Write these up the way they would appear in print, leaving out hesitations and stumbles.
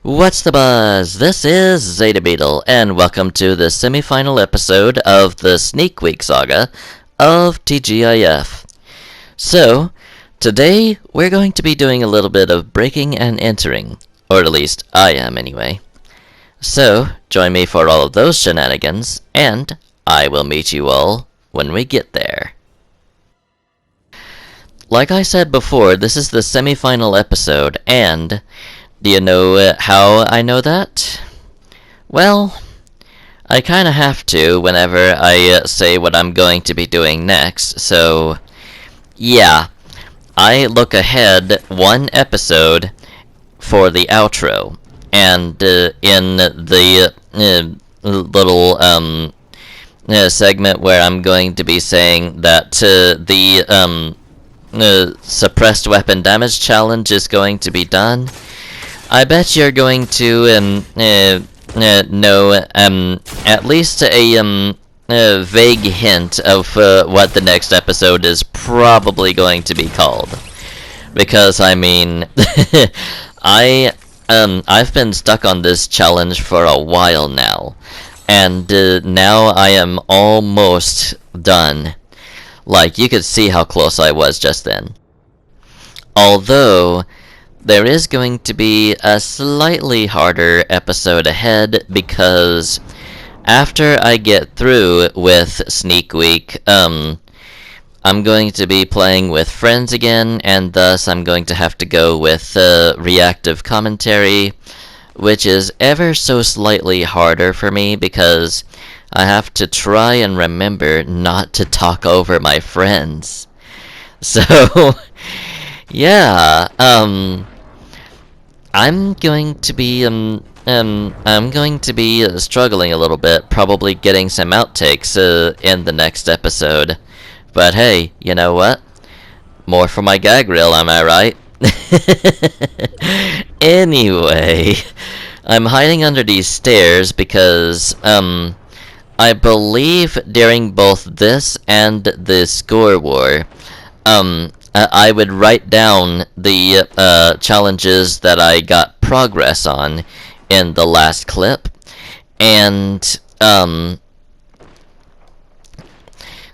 What's the buzz? This is Zeta Beetle, and welcome to the semi-final episode of the Sneak Week saga of TGIF. So, today we're going to be doing a little bit of breaking and entering, or at least I am anyway. So, join me for all of those shenanigans, and I will meet you all when we get there. Like I said before, this is the semi-final episode, and do you know how I know that? Well, I kinda have to whenever I say what I'm going to be doing next, so yeah, I look ahead one episode for the outro, and in the little segment where I'm going to be saying that the suppressed weapon damage challenge is going to be done, I bet you're going to know at least a vague hint of what the next episode is probably going to be called. Because I mean, I've been stuck on this challenge for a while now, and now I am almost done. Like, you could see how close I was just then. Although there is going to be a slightly harder episode ahead, because after I get through with Sneak Week, I'm going to be playing with friends again, and thus I'm going to have to go with reactive commentary, which is ever so slightly harder for me because I have to try and remember not to talk over my friends. So yeah, I'm going to be struggling a little bit, probably getting some outtakes in the next episode. But hey, you know what? More for my gag reel, am I right? Anyway, I'm hiding under these stairs because I believe during both this and the score war, I would write down the challenges that I got progress on in the last clip, and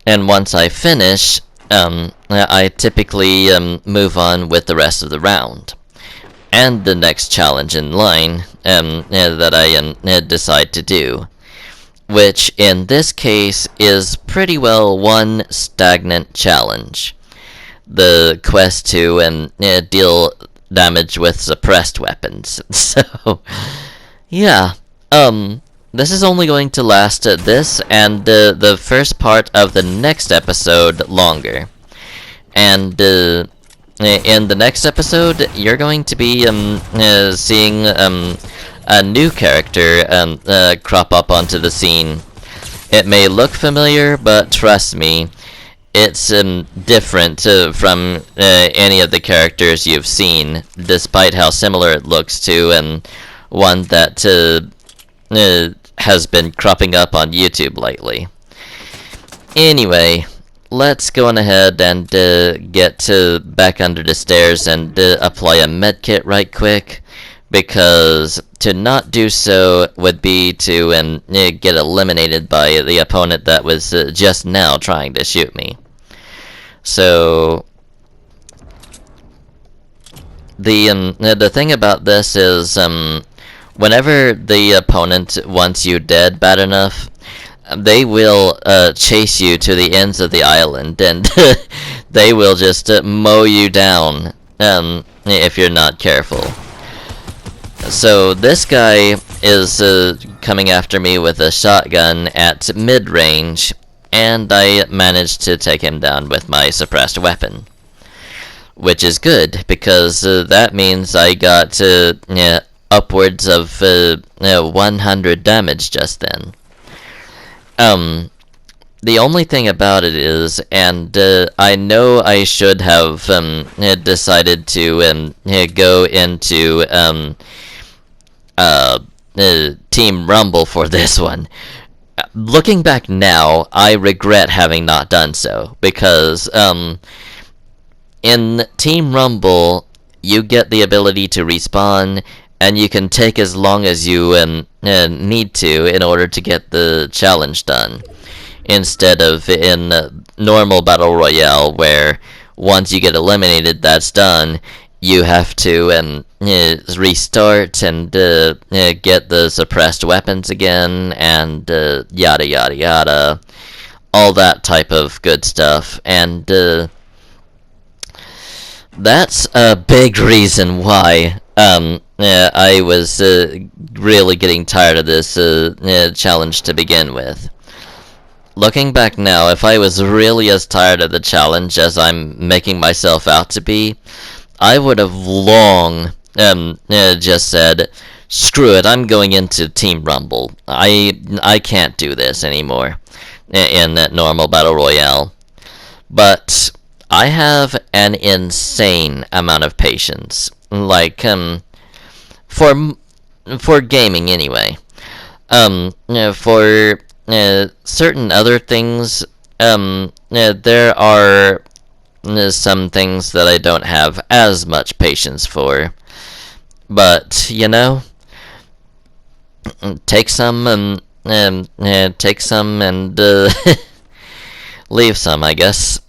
once I finish, I typically move on with the rest of the round, and the next challenge in line that I decide to do, which in this case is pretty well one stagnant challenge. The quest to deal damage with suppressed weapons. So, yeah, this is only going to last this and the first part of the next episode longer. And in the next episode, you're going to be seeing a new character crop up onto the scene. It may look familiar, but trust me, it's different from any of the characters you've seen, despite how similar it looks to one that has been cropping up on YouTube lately. Anyway, let's go on ahead and get back under the stairs and apply a medkit right quick, because to not do so would be to get eliminated by the opponent that was just now trying to shoot me. So the thing about this is whenever the opponent wants you dead bad enough, they will chase you to the ends of the island, and they will just mow you down if you're not careful. So this guy is coming after me with a shotgun at mid-range, and I managed to take him down with my suppressed weapon. Which is good, because that means I got upwards of 100 damage just then. The only thing about it is, and I know I should have decided to go into Team Rumble for this one. Looking back now, I regret having not done so, because in Team Rumble, you get the ability to respawn and you can take as long as you need to in order to get the challenge done, instead of in normal battle royale where once you get eliminated, that's done. You have to restart and get the suppressed weapons again, and yada yada yada, all that type of good stuff. And that's a big reason why I was really getting tired of this challenge to begin with. Looking back now, if I was really as tired of the challenge as I'm making myself out to be, I would have long just said, screw it, I'm going into Team Rumble. I can't do this anymore in that normal Battle Royale. But I have an insane amount of patience. Like, for gaming anyway. For certain other things, there are some things that I don't have as much patience for. But, take some and leave some, I guess.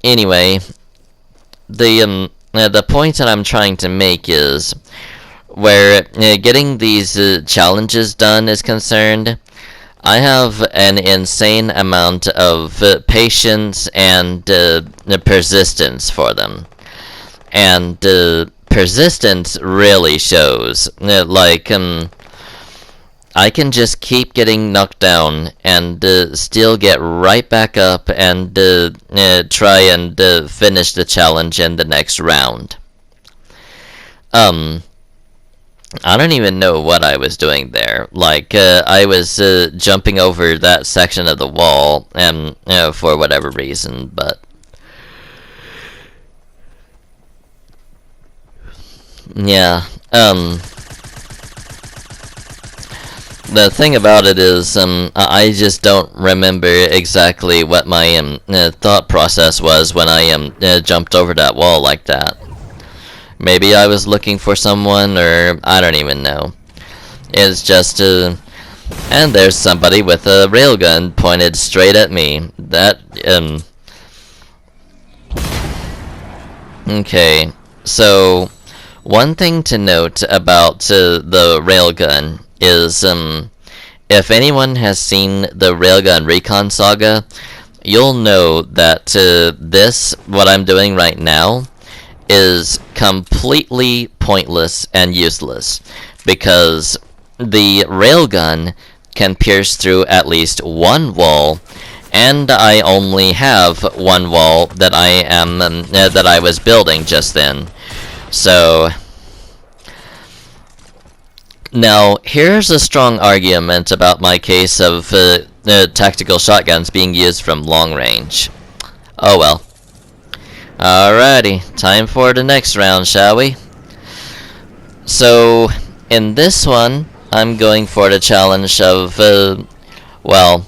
Anyway, the point that I'm trying to make is where getting these challenges done is concerned, I have an insane amount of patience and persistence for them. And persistence really shows. I can just keep getting knocked down and still get right back up and try and finish the challenge in the next round. I don't even know what I was doing there. I was jumping over that section of the wall, and for whatever reason, but yeah. The thing about it is, I just don't remember exactly what my thought process was when I jumped over that wall like that. Maybe I was looking for someone, or I don't even know. It's just, and there's somebody with a railgun pointed straight at me. Okay, so one thing to note about the railgun is, if anyone has seen the Railgun Recon Saga, you'll know that what I'm doing right now, is completely pointless and useless, because the railgun can pierce through at least one wall, and I only have one wall that I was building just then. So now here's a strong argument about my case of tactical shotguns being used from long range. Oh well. Alrighty, time for the next round, shall we? So, in this one, I'm going for the challenge of, well,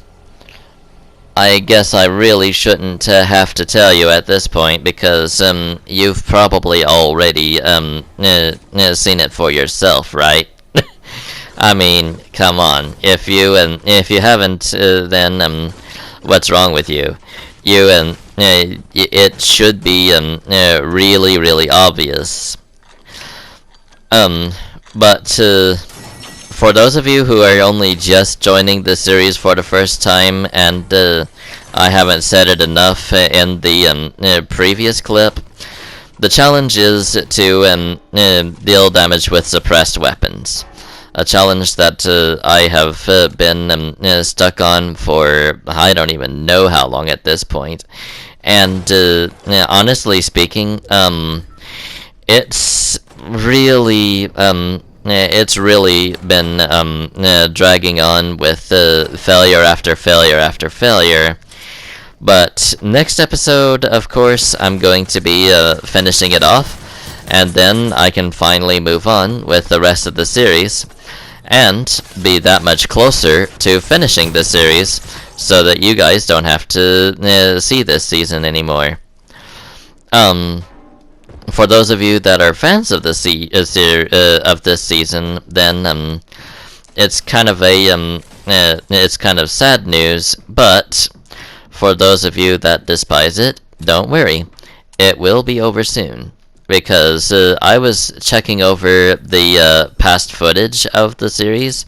I guess I really shouldn't have to tell you at this point, because you've probably already seen it for yourself, right? I mean, come on. If you haven't, then what's wrong with you? It should be really, really obvious. But for those of you who are only just joining the series for the first time, and I haven't said it enough in the previous clip, the challenge is to deal damage with suppressed weapons. A challenge that I have been stuck on for I don't even know how long at this point. And honestly speaking, it's really been dragging on with failure after failure after failure. But next episode, of course, I'm going to be finishing it off, and then I can finally move on with the rest of the series, and be that much closer to finishing the series, so that you guys don't have to see this season anymore. for those of you that are fans of the of this season, then it's kind of it's kind of sad news. But for those of you that despise it, don't worry, it will be over soon. Because I was checking over the past footage of the series,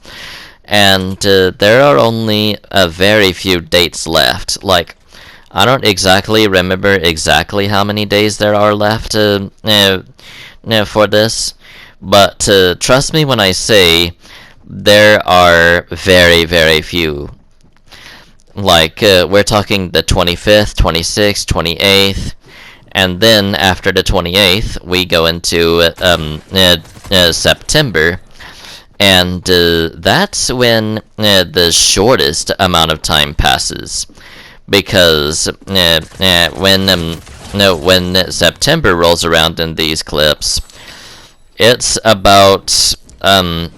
and there are only a very few dates left. Like, I don't exactly remember exactly how many days there are left for this, but trust me when I say there are very, very few. Like, we're talking the 25th, 26th, 28th, and then after the 28th, we go into September, and that's when the shortest amount of time passes. Because when September rolls around in these clips, it's about 11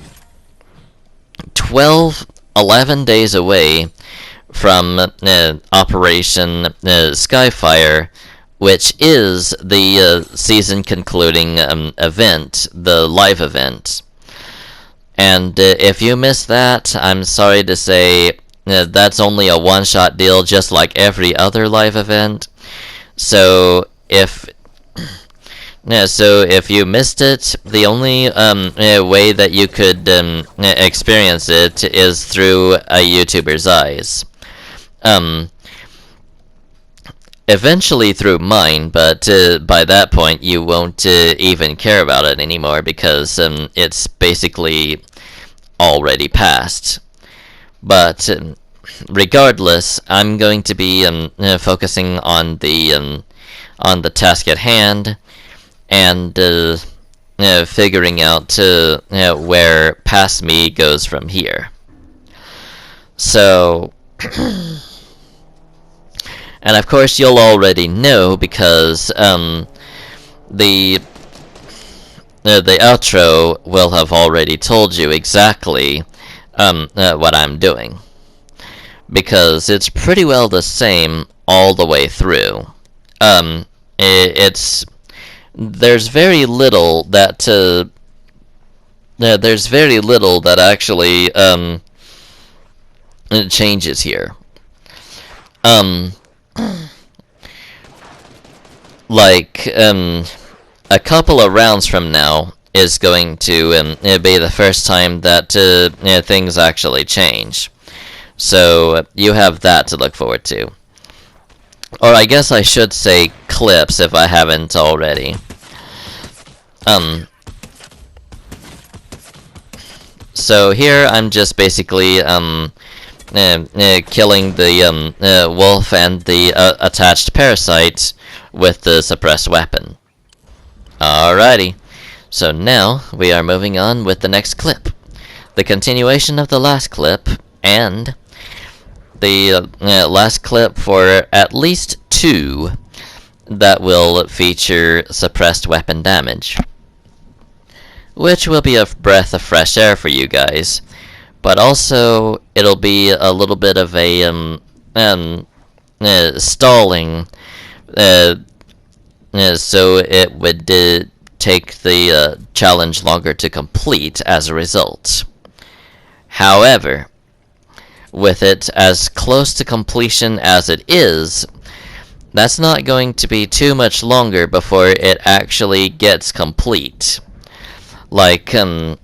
days away from Operation Skyfire, which is the season concluding event, the live event. And if you missed that, I'm sorry to say that's only a one-shot deal, just like every other live event. So if you missed it, the only way that you could experience it is through a YouTuber's eyes. Eventually through mine, but by that point you won't even care about it anymore, because it's basically already passed. But regardless, I'm going to be focusing on the task at hand, and figuring out where past me goes from here. So, and of course you'll already know, because the outro will have already told you exactly what I'm doing, because it's pretty well the same all the way through. There's very little that actually changes here. Like a couple of rounds from now is going to be the first time that things actually change. So you have that to look forward to. Or I guess I should say clips if I haven't already. So here I'm just basically killing the wolf and the attached parasite with the suppressed weapon. Alrighty, so now we are moving on with the next clip. The continuation of the last clip, and the last clip for at least 2 that will feature suppressed weapon damage, which will be a breath of fresh air for you guys, but also it'll be a little bit of a stalling, so it would take the challenge longer to complete as a result. However, with it as close to completion as it is, that's not going to be too much longer before it actually gets complete. Like, I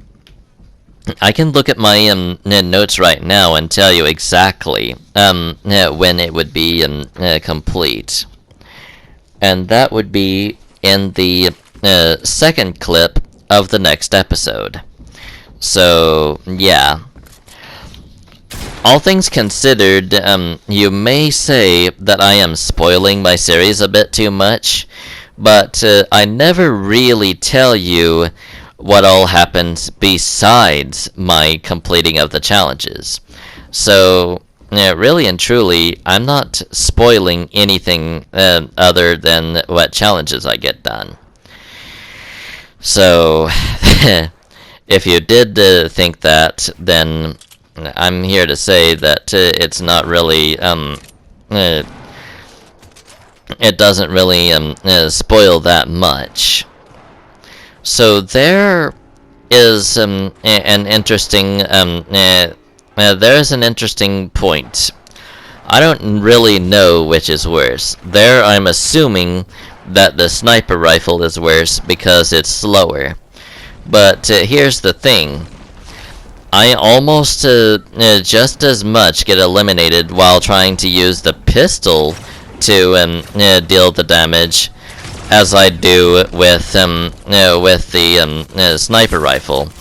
can look at my notes right now and tell you exactly when it would be complete. And that would be in the second clip of the next episode. So, yeah. All things considered, you may say that I am spoiling my series a bit too much, but I never really tell you what all happens besides my completing of the challenges. So, really and truly, I'm not spoiling anything other than what challenges I get done. So, if you did think that, then I'm here to say that it's not really it doesn't really spoil that much. So there is an interesting there's an interesting point. I don't really know which is worse. There I'm assuming that the sniper rifle is worse because it's slower. But here's the thing. I almost just as much get eliminated while trying to use the pistol to deal the damage as I do with the sniper rifle,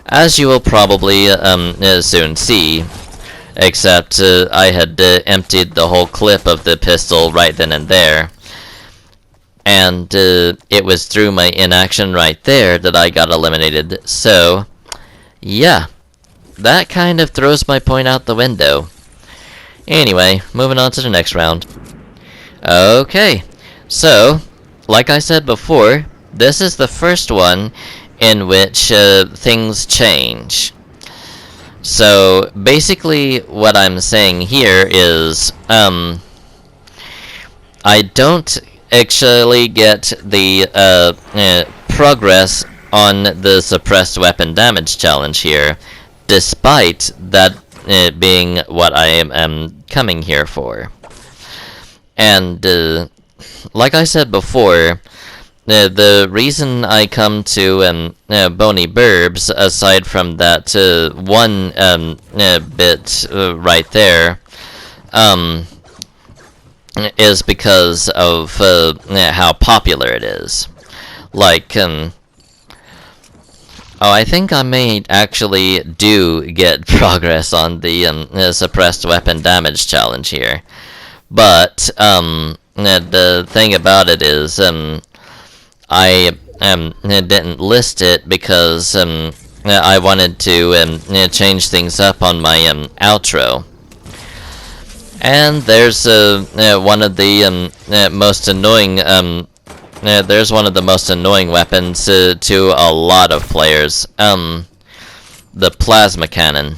as you will probably soon see. Except I had emptied the whole clip of the pistol right then and there, and it was through my inaction right there that I got eliminated. So, yeah. That kind of throws my point out the window. Anyway, moving on to the next round. Okay, so, like I said before, this is the first one in which things change. So, basically, what I'm saying here is, I don't actually get the progress on the suppressed weapon damage challenge here, despite that being what I am coming here for. And like I said before, the reason I come to Bony Burbs, aside from that one bit right there, is because of how popular it is. Like, oh, I think I may actually do get progress on the suppressed weapon damage challenge here. But, the thing about it is, I didn't list it because I wanted to change things up on my outro. And there's one of the most annoying there's one of the most annoying weapons to a lot of players. The plasma cannon.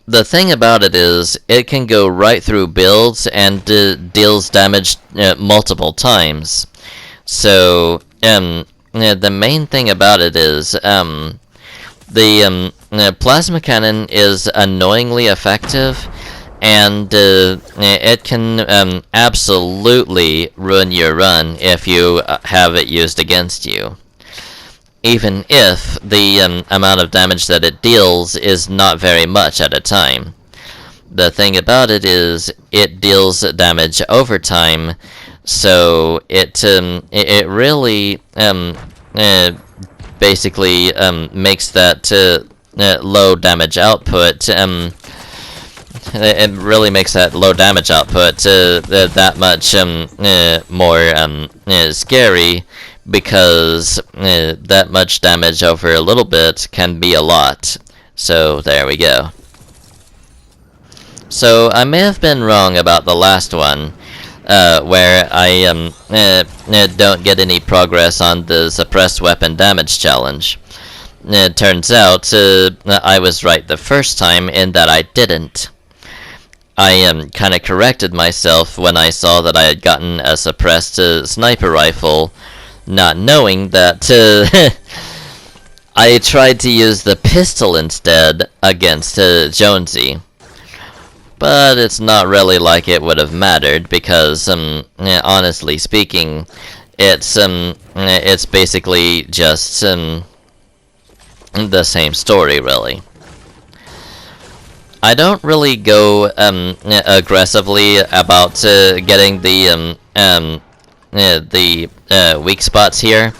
The thing about it is, it can go right through builds and deals damage multiple times. So, the main thing about it is, the plasma cannon is annoyingly effective, and it can absolutely ruin your run if you have it used against you. Even if the amount of damage that it deals is not very much at a time. The thing about it is, it deals damage over time, so it really basically makes that low damage output it really makes that low damage output that much more scary, because that much damage over a little bit can be a lot. So there we go. So I may have been wrong about the last one, where I don't get any progress on the suppressed weapon damage challenge. It turns out I was right the first time in that I didn't. I kind of corrected myself when I saw that I had gotten a suppressed sniper rifle, not knowing that I tried to use the pistol instead against Jonesy. But it's not really like it would have mattered, because honestly speaking, it's basically just the same story, really. I don't really go aggressively about getting the weak spots here.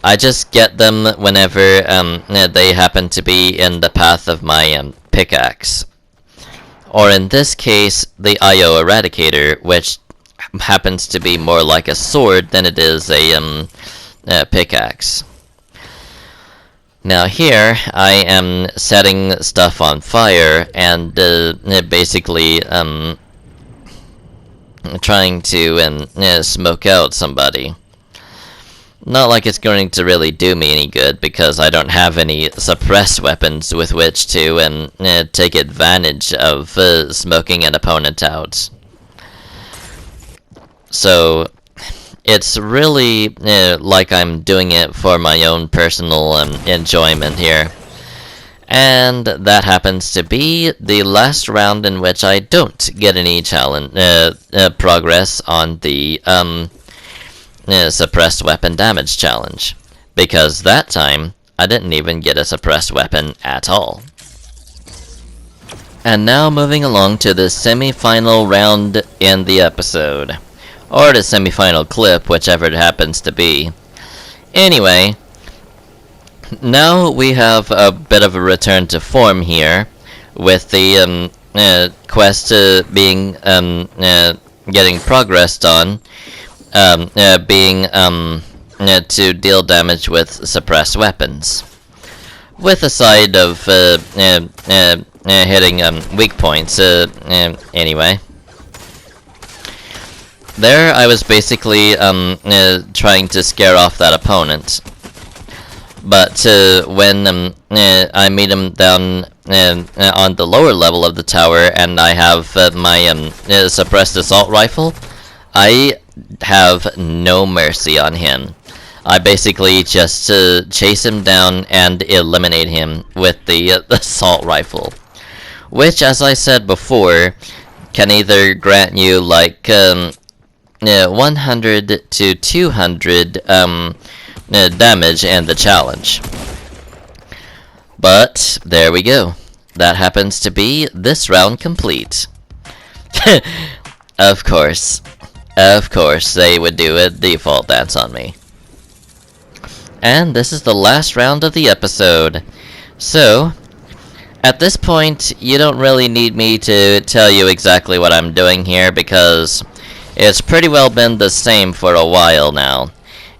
I just get them whenever they happen to be in the path of my pickaxe. Or in this case, the IO Eradicator, which happens to be more like a sword than it is a pickaxe. Now here, I am setting stuff on fire and basically trying to smoke out somebody. Not like it's going to really do me any good, because I don't have any suppressed weapons with which to take advantage of smoking an opponent out. So it's really like I'm doing it for my own personal enjoyment here. And that happens to be the last round in which I don't get any challenge progress on the suppressed weapon damage challenge, because that time I didn't even get a suppressed weapon at all. And now moving along to the semi-final round in the episode, or the semi-final clip, whichever it happens to be. Anyway, now we have a bit of a return to form here, with the quest being getting progressed on, being to deal damage with suppressed weapons, with a side of hitting weak points. Anyway, there I was basically trying to scare off that opponent. But when I meet him down on the lower level of the tower, and I have my suppressed assault rifle, I have no mercy on him. I basically just chase him down and eliminate him with the assault rifle, which, as I said before, can either grant you like 100 to 200 damage and the challenge. But there we go. That happens to be this round complete. Of course they would do a default dance on me. And this is the last round of the episode. So at this point, you don't really need me to tell you exactly what I'm doing here, because it's pretty well been the same for a while now.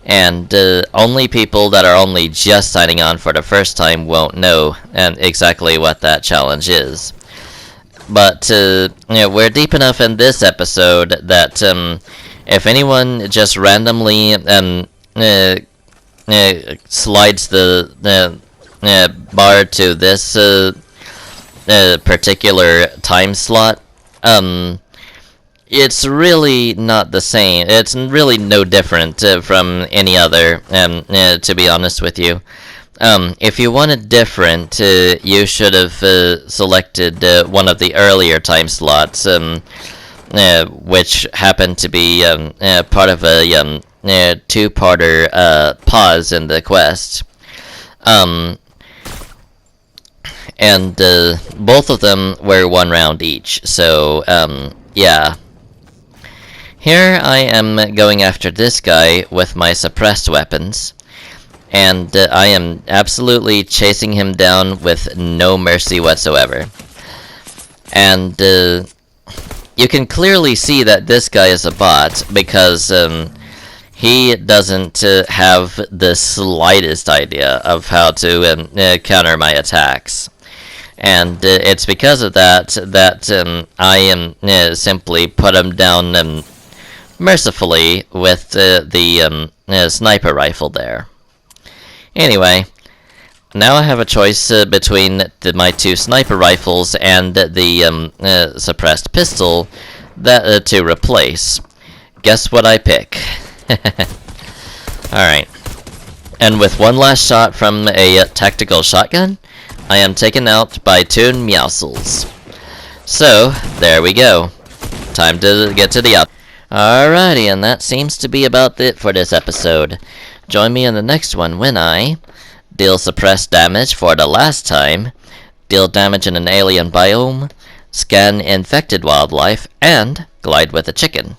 And only people that are only just signing on for the first time won't know exactly what that challenge is. But we're deep enough in this episode that if anyone just randomly slides the bar to this particular time slot, it's really not the same. It's really no different from any other, to be honest with you. If you wanted different, you should have selected one of the earlier time slots, which happened to be part of a two-parter pause in the quest. And both of them were 1 round each, so yeah. Here I am going after this guy with my suppressed weapons, and I am absolutely chasing him down with no mercy whatsoever. And you can clearly see that this guy is a bot, because he doesn't have the slightest idea of how to counter my attacks. And it's because of that I am simply put him down mercifully with the sniper rifle there. Anyway, now I have a choice between my 2 sniper rifles and the suppressed pistol that to replace. Guess what I pick? Alright. And with one last shot from a tactical shotgun, I am taken out by 2 Meowscles. So, there we go. Time to get to the up. Alrighty, and that seems to be about it for this episode. Join me in the next one when I deal suppressed damage for the last time, deal damage in an alien biome, scan infected wildlife, and glide with a chicken.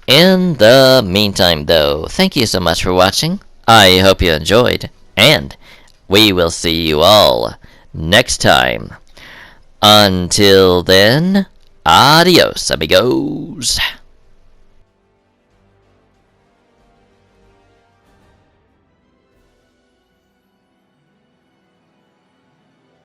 In the meantime, though, thank you so much for watching. I hope you enjoyed, and we will see you all next time. Until then, adios, amigos.